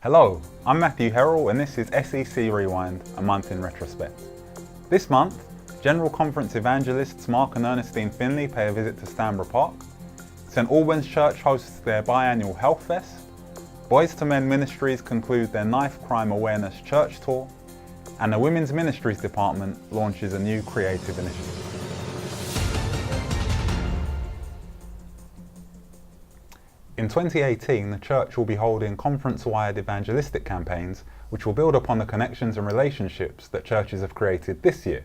Hello, I'm Matthew Herrell and this is SEC Rewind, a month in retrospect. This month, General Conference evangelists Mark and Ernestine Finley pay a visit to Stanborough Park, St Albans Church hosts their biannual HealthFest, Boys to Men Ministries conclude their Knife Crime Awareness Church Tour, and the Women's Ministries Department launches a new creative initiative. In 2018, the church will be holding conference-wide evangelistic campaigns which will build upon the connections and relationships that churches have created this year.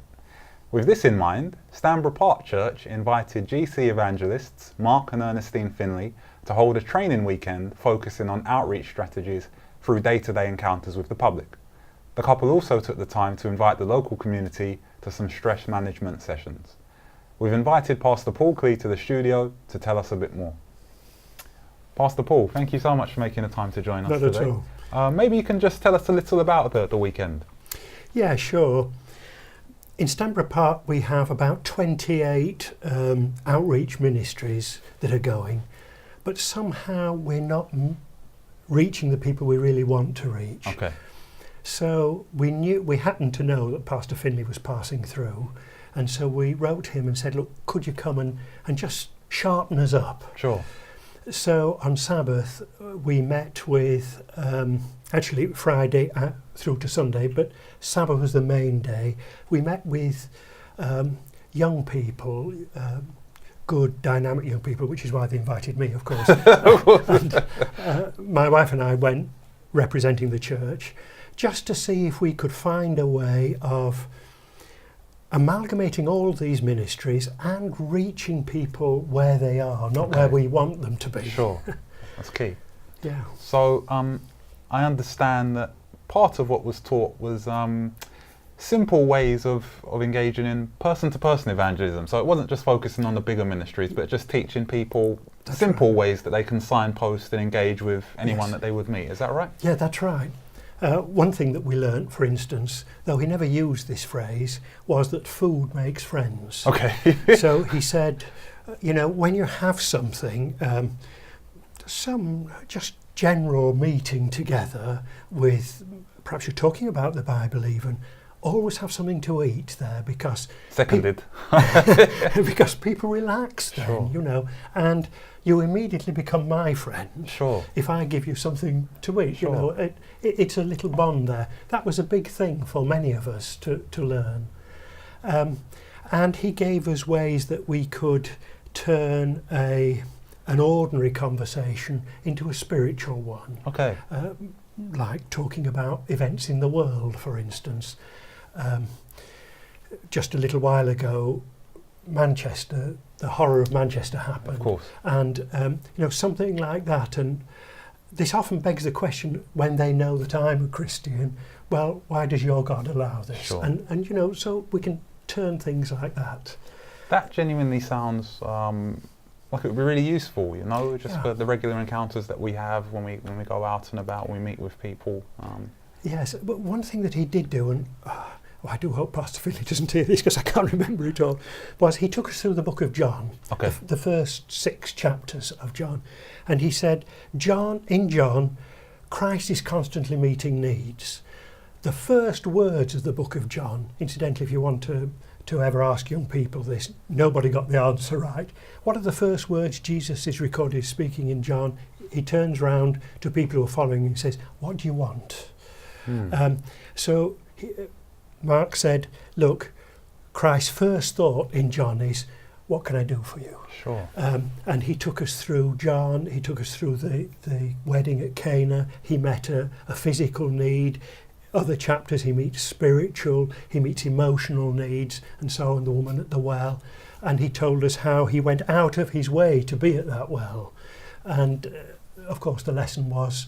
With this in mind, Stanborough Park Church invited GC evangelists Mark and Ernestine Finley to hold a training weekend focusing on outreach strategies through day-to-day encounters with the public. The couple also took the time to invite the local community to some stress management sessions. We've invited Pastor Paul Clee to the studio to tell us a bit more. Pastor Paul, thank you so much for making the time to join us today. Not at all. Maybe you can just tell us a little about the weekend. Yeah, sure. In Stanborough Park we have about 28 outreach ministries that are going, but somehow we're not reaching the people we really want to reach. Okay. So we happened to know that Pastor Finley was passing through, and so we wrote him and said, look, could you come and just sharpen us up? Sure. So on Sabbath we met with, actually Friday through to Sunday, but Sabbath was the main day. We met with young people, good dynamic young people, which is why they invited me, of course. And, my wife and I went representing the church just to see if we could find a way of amalgamating all these ministries and reaching people where they are, not where we want them to be. Sure, that's key. Yeah. So I understand that part of what was taught was simple ways of engaging in person-to-person evangelism. So it wasn't just focusing on the bigger ministries, but just teaching people simple ways that they can signpost and engage with anyone that they would meet. Is that right? Yeah, that's right. One thing that we learnt, for instance, though he never used this phrase, was that food makes friends. Okay. So he said, you know, when you have something, some just general meeting together with, perhaps you're talking about the Bible even, always have something to eat there because... Seconded. Because people relax then, Sure. you know, and you immediately become my friend. Sure. If I give you something to eat, Sure. you know, it's a little bond there. That was a big thing for many of us to learn. And he gave us ways that we could turn an ordinary conversation into a spiritual one. Okay. Like talking about events in the world, for instance. Just a little while ago, Manchester, the horror of Manchester happened. Of course. And, you know, something like that. And this often begs the question, when they know that I'm a Christian, well, why does your God allow this? Sure. And you know, so we can turn things like that. That genuinely sounds like it would be really useful, you know, just for the regular encounters that we have when we go out and about, when we meet with people. Yes, but one thing that he did do, and I do hope Pastor Finley doesn't hear this because I can't remember it all, was he took us through the book of John, the first 6 chapters of John, and he said, in John, Christ is constantly meeting needs. The first words of the book of John, incidentally, if you want to ever ask young people this, nobody got the answer right. What are the first words Jesus is recorded speaking in John? He turns round to people who are following and says, what do you want? So Mark said, look, Christ's first thought in John is, what can I do for you? Sure. And he took us through John, he took us through the wedding at Cana, he met a physical need. Other chapters he meets spiritual, he meets emotional needs, and so on, the woman at the well. And he told us how he went out of his way to be at that well. And of course the lesson was,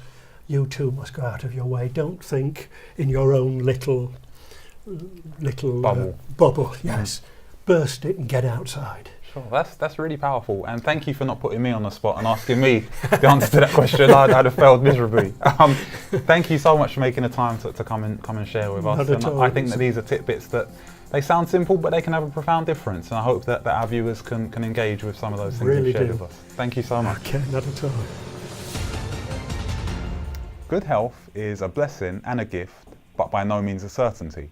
you too must go out of your way. Don't think in your own little bubble. Yes, burst it and get outside. Sure, that's really powerful, and thank you for not putting me on the spot and asking me the answer to that question. I'd have failed miserably. Thank you so much for making the time to come and share with us. And I think that these are tidbits that they sound simple, but they can have a profound difference. And I hope that our viewers can engage with some of those things you've shared with us. Thank you so much. Okay, not at all. Good health is a blessing and a gift, but by no means a certainty.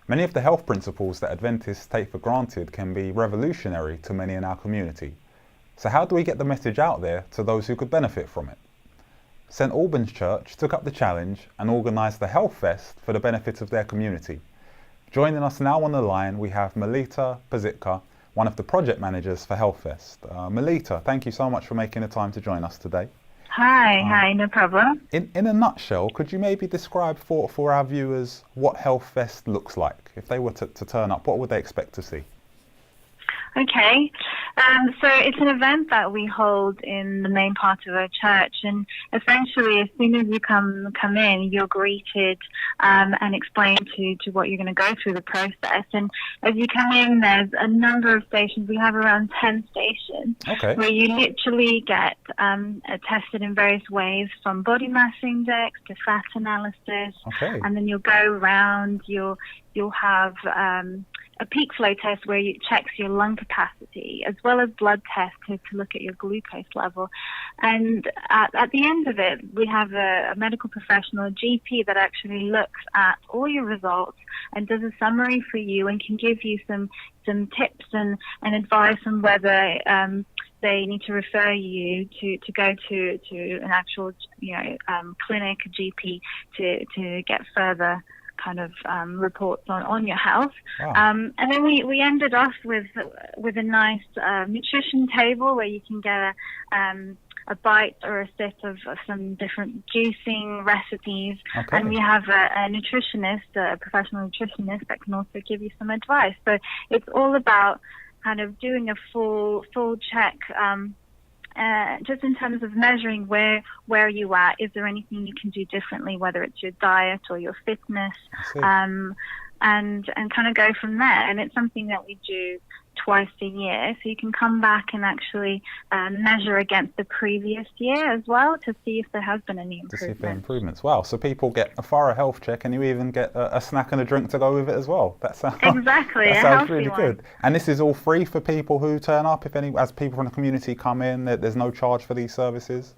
Many of the health principles that Adventists take for granted can be revolutionary to many in our community. So how do we get the message out there to those who could benefit from it? St Albans Church took up the challenge and organised the HealthFest for the benefit of their community. Joining us now on the line, we have Melita Pazitka, one of the project managers for HealthFest. Melita, thank you so much for making the time to join us today. Hi, no problem. In a nutshell, could you maybe describe for our viewers what HealthFest looks like? If they were to turn up, what would they expect to see? Okay, so it's an event that we hold in the main part of our church, and essentially as soon as you come in, you're greeted and explained to what you're going to go through the process. And as you come in, there's a number of stations. We have around 10 stations where you literally get tested in various ways, from body mass index to fat analysis, and then you'll go around, you'll have a peak flow test where it checks your lung capacity, as well as blood tests to look at your glucose level. And at the end of it, we have a medical professional, a GP, that actually looks at all your results and does a summary for you and can give you some tips and advice on whether they need to refer you to go to an actual clinic, a GP, to get further kind of reports on your health. And then we ended off with a nice nutrition table where you can get a bite or a sip of some different juicing recipes. And we have a nutritionist, a professional nutritionist, that can also give you some advice. So it's all about kind of doing a full check, just in terms of measuring where you are. Is there anything you can do differently, whether it's your diet or your fitness, and kind of go from there. And it's something that we do twice a year, so you can come back and actually measure against the previous year as well to see if there has been any improvements. To see if there are improvements. Wow, so people get a thorough health check, and you even get a snack and a drink to go with it as well. That sounds really good. And this is all free for people who turn up. As people from the community come in, there's no charge for these services?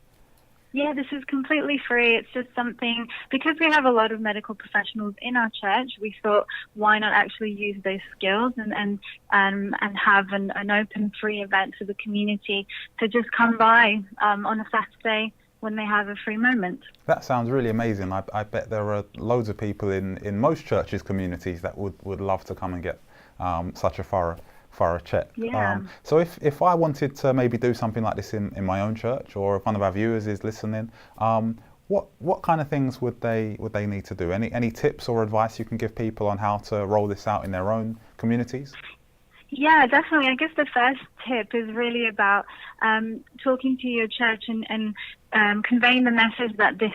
Yeah, this is completely free. It's just something, because we have a lot of medical professionals in our church, we thought, why not actually use those skills and have an open free event for the community to just come by on a Saturday when they have a free moment. That sounds really amazing. I bet there are loads of people in most churches' communities that would love to come and get such a thorough check. So if I wanted to maybe do something like this in my own church, or if one of our viewers is listening, what kind of things would they need to do? Any tips or advice you can give people on how to roll this out in their own communities? Yeah, definitely. I guess the first tip is really about talking to your church and conveying the message that this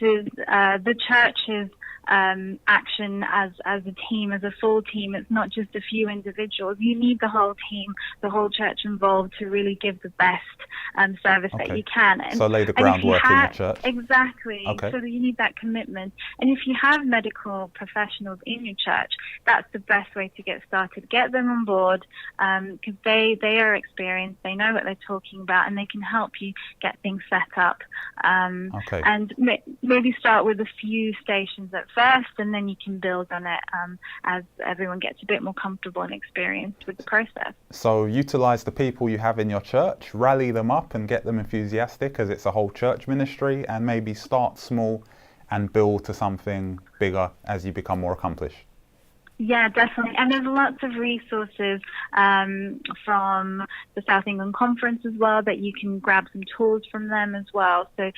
is the church's action as a team, as a full team. It's not just a few individuals. You need the whole team, the whole church involved to really give the best service that you can. So lay the groundwork in the church. Exactly. So you need that commitment. And if you have medical professionals in your church, that's the best way to get started. Get them on board, because they are experienced, they know what they're talking about, and they can help you get things set up. And maybe start with a few stations at first, and then you can build on it as everyone gets a bit more comfortable and experienced with the process. So utilise the people you have in your church, rally them up and get them enthusiastic, as it's a whole church ministry, and maybe start small and build to something bigger as you become more accomplished. Yeah, definitely. And there's lots of resources from the South England Conference as well, that you can grab some tools from them as well. So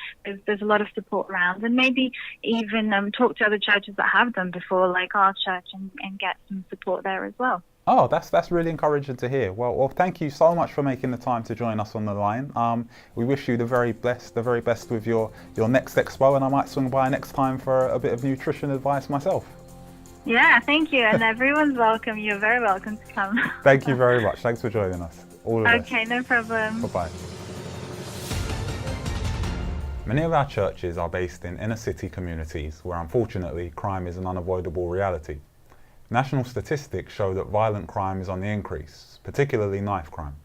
there's a lot of support around. And maybe even talk to other churches that have done before, like our church, and get some support there as well. Oh, that's really encouraging to hear. Well, thank you so much for making the time to join us on the line. We wish you the very best with your next expo, and I might swing by next time for a bit of nutrition advice myself. Yeah, thank you. And everyone's welcome. You're very welcome to come. Thank you very much. Thanks for joining us. All the best. Okay, no problem. Bye-bye. Many of our churches are based in inner city communities where, unfortunately, crime is an unavoidable reality. National statistics show that violent crime is on the increase, particularly knife crime.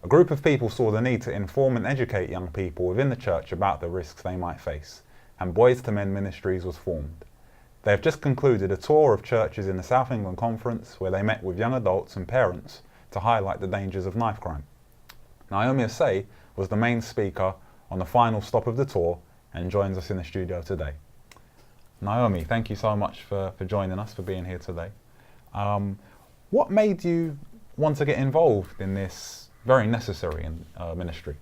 A group of people saw the need to inform and educate young people within the church about the risks they might face. and Boys to Men Ministries was formed. They have just concluded a tour of churches in the South England Conference where they met with young adults and parents to highlight the dangers of knife crime. Naomi Asay was the main speaker on the final stop of the tour and joins us in the studio today. Naomi, thank you so much for joining us, for being here today. What made you want to get involved in this very necessary ministry?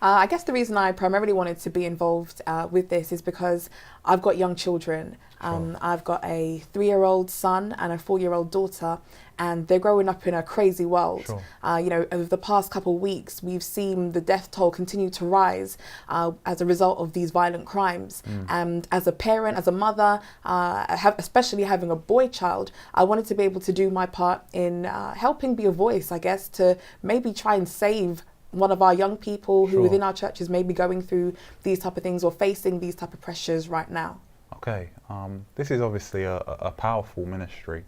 I guess the reason I primarily wanted to be involved with this is because I've got young children. Sure. I've got a 3-year-old son and a 4-year-old daughter, and they're growing up in a crazy world. Sure. Over the past couple of weeks, we've seen the death toll continue to rise as a result of these violent crimes. And as a parent, as a mother, especially having a boy child, I wanted to be able to do my part in helping be a voice, I guess, to maybe try and save one of our young people who Sure. within our churches may be going through these type of things or facing these type of pressures right now. Okay, this is obviously a powerful ministry.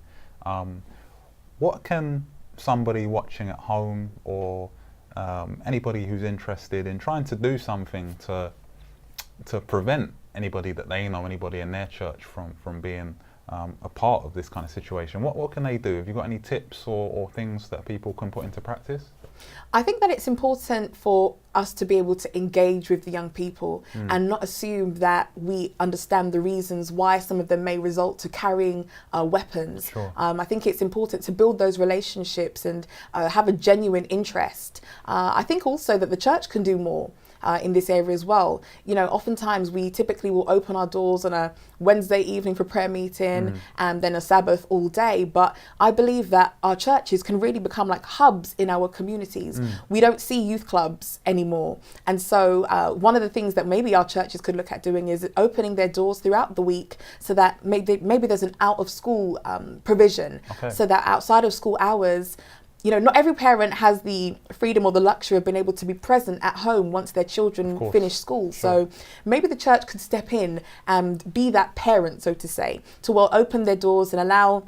What can somebody watching at home or anybody who's interested in trying to do something to prevent anybody that they know, anybody in their church from being a part of this kind of situation, what can they do? Have you got any tips or things that people can put into practice? I think that it's important for us to be able to engage with the young people and not assume that we understand the reasons why some of them may result to carrying weapons. Sure. I think it's important to build those relationships and have a genuine interest. I think also that the church can do more in this area as well. Oftentimes we typically will open our doors on a Wednesday evening for prayer meeting and then a Sabbath all day. But I believe that our churches can really become like hubs in our communities. We don't see youth clubs anymore. And so one of the things that maybe our churches could look at doing is opening their doors throughout the week so that maybe there's an out of school provision. Okay. So that outside of school hours, not every parent has the freedom or the luxury of being able to be present at home once their children finish school. Sure. So maybe the church could step in and be that parent, so to say, to open their doors and allow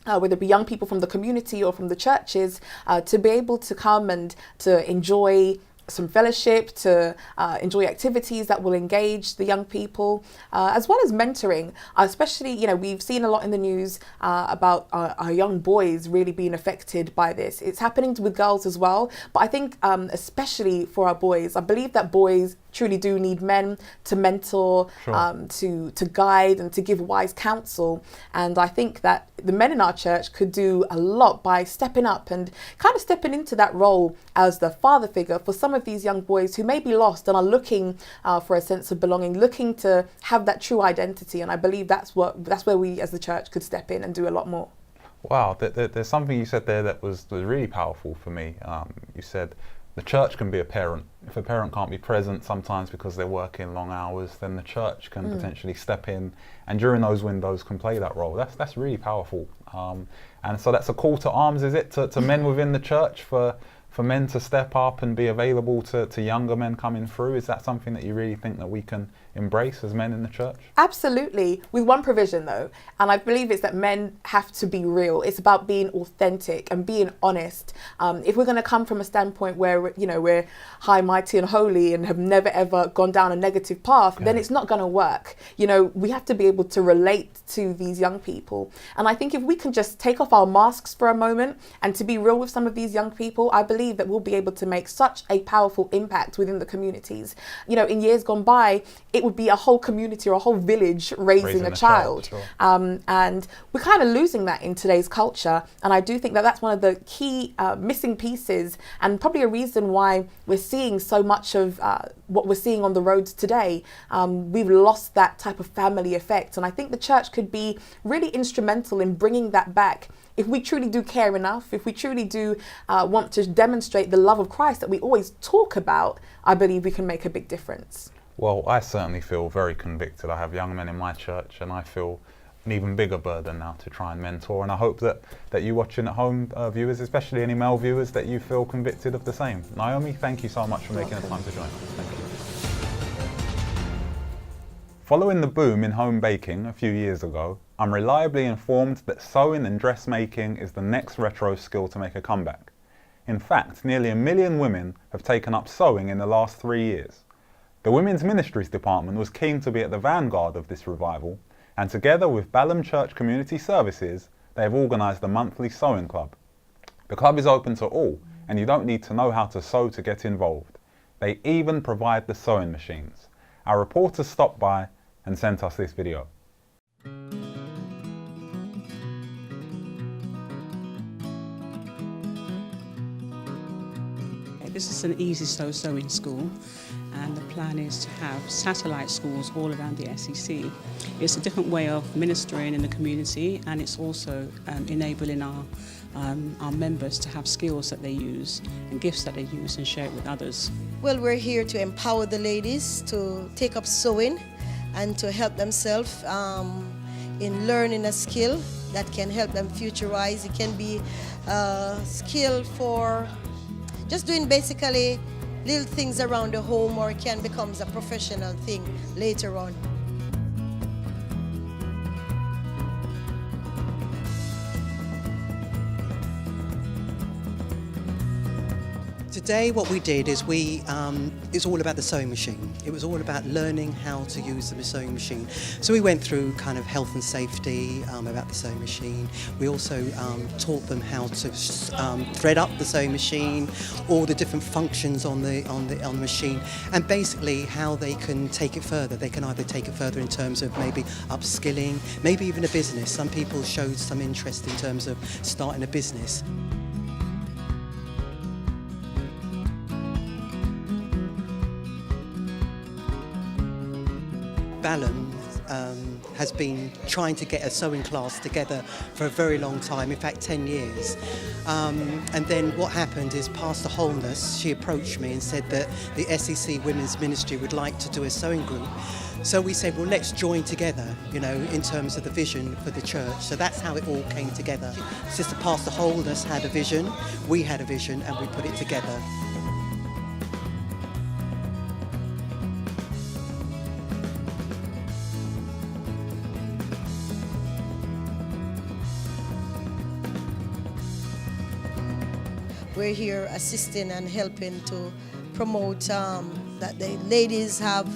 whether it be young people from the community or from the churches to be able to come and to enjoy some fellowship, to enjoy activities that will engage the young people, as well as mentoring. Especially, we've seen a lot in the news about our young boys really being affected by this. It's happening with girls as well, but I think especially for our boys, I believe that boys truly do need men to mentor, Sure. to guide and to give wise counsel. And I think that the men in our church could do a lot by stepping up and kind of stepping into that role as the father figure for some of these young boys who may be lost and are looking for a sense of belonging, looking to have that true identity. And I believe that's where we as the church could step in and do a lot more. Wow, there's something you said there that was really powerful for me. You said the church can be a parent. If a parent can't be present sometimes because they're working long hours, then the church can potentially step in and during those windows can play that role. That's really powerful. And so that's a call to arms, is it, to men within the church for men to step up and be available to younger men coming through? Is that something that you really think that we can embrace as men in the church? Absolutely, with one provision though, and I believe it's that men have to be real. It's about being authentic and being honest. If we're going to come from a standpoint where we're high, mighty and holy and have never ever gone down a negative path, then it's not going to work. We have to be able to relate to these young people. And I think if we can just take off our masks for a moment and to be real with some of these young people, I believe that we'll be able to make such a powerful impact within the communities. In years gone by, it would be a whole community or a whole village raising a child. Sure. And we're kind of losing that in today's culture. And I do think that that's one of the key missing pieces and probably a reason why we're seeing so much of what we're seeing on the roads today. We've lost that type of family effect. And I think the church could be really instrumental in bringing that back. If we truly do care enough, if we truly do want to demonstrate the love of Christ that we always talk about, I believe we can make a big difference. Well, I certainly feel very convicted. I have young men in my church and I feel an even bigger burden now to try and mentor. And I hope that you watching at home, viewers, especially any male viewers, that you feel convicted of the same. Naomi, thank you so much for making the time to join us. Thank you. Following the boom in home baking a few years ago, I'm reliably informed that sewing and dressmaking is the next retro skill to make a comeback. In fact, nearly 1 million women have taken up sewing in the last 3 years. The Women's Ministries department was keen to be at the vanguard of this revival, and together with Balham Church Community Services, they have organised a monthly sewing club. The club is open to all, and you don't need to know how to sew to get involved. They even provide the sewing machines. Our reporters stopped by and sent us this video. This is an easy sewing school, and the plan is to have satellite schools all around the SEC. It's a different way of ministering in the community, and it's also enabling our members to have skills that they use and gifts that they use and share it with others. Well, we're here to empower the ladies to take up sewing and to help themselves in learning a skill that can help them futurize. It can be a skill for just doing basically little things around the home, or it can become a professional thing later on. Today what we did is it's all about the sewing machine. It was all about learning how to use the sewing machine. So we went through kind of health and safety about the sewing machine. We also taught them how to thread up the sewing machine, all the different functions on the machine, and basically how they can take it further. They can either take it further in terms of maybe upskilling, maybe even a business. Some people showed some interest in terms of starting a business. Balham has been trying to get a sewing class together for a very long time, in fact 10 years. And then what happened is Pastor Holness, she approached me and said that the SEC Women's Ministry would like to do a sewing group. So we said, well, let's join together, you know, in terms of the vision for the church. So that's how it all came together. Sister Pastor Holness had a vision, we had a vision, and we put it together. We're here assisting and helping to promote that the ladies have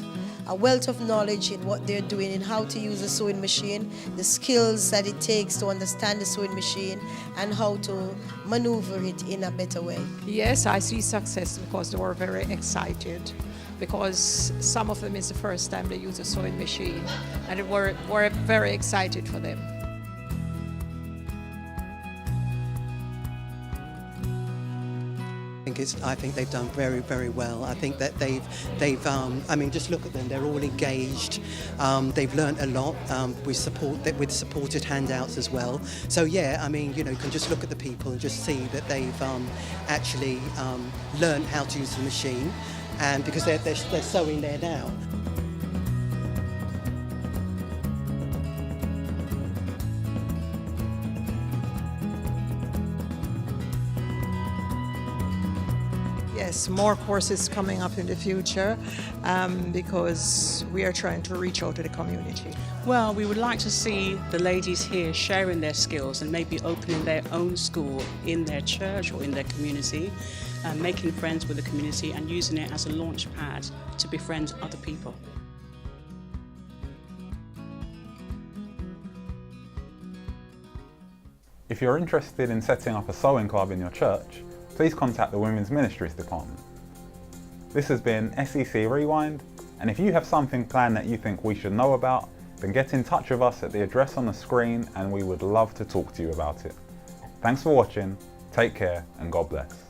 a wealth of knowledge in what they're doing and how to use a sewing machine, the skills that it takes to understand the sewing machine, and how to maneuver it in a better way. Yes, I see success because they were very excited, because some of them is the first time they use a sewing machine, and we're very excited for them. I think they've done very, very well. I think that they've I mean, just look at them. They're all engaged. They've learnt a lot with supported handouts as well. So yeah, I mean, you know, you can just look at the people and just see that they've actually learned how to use the machine, and because they're sewing there now. Yes, more courses coming up in the future because we are trying to reach out to the community. Well, we would like to see the ladies here sharing their skills and maybe opening their own school in their church or in their community, making friends with the community and using it as a launch pad to befriend other people. If you're interested in setting up a sewing club in your church, please contact the Women's Ministries department. This has been SEC Rewind, and if you have something planned that you think we should know about, then get in touch with us at the address on the screen and we would love to talk to you about it. Thanks for watching, take care and God bless.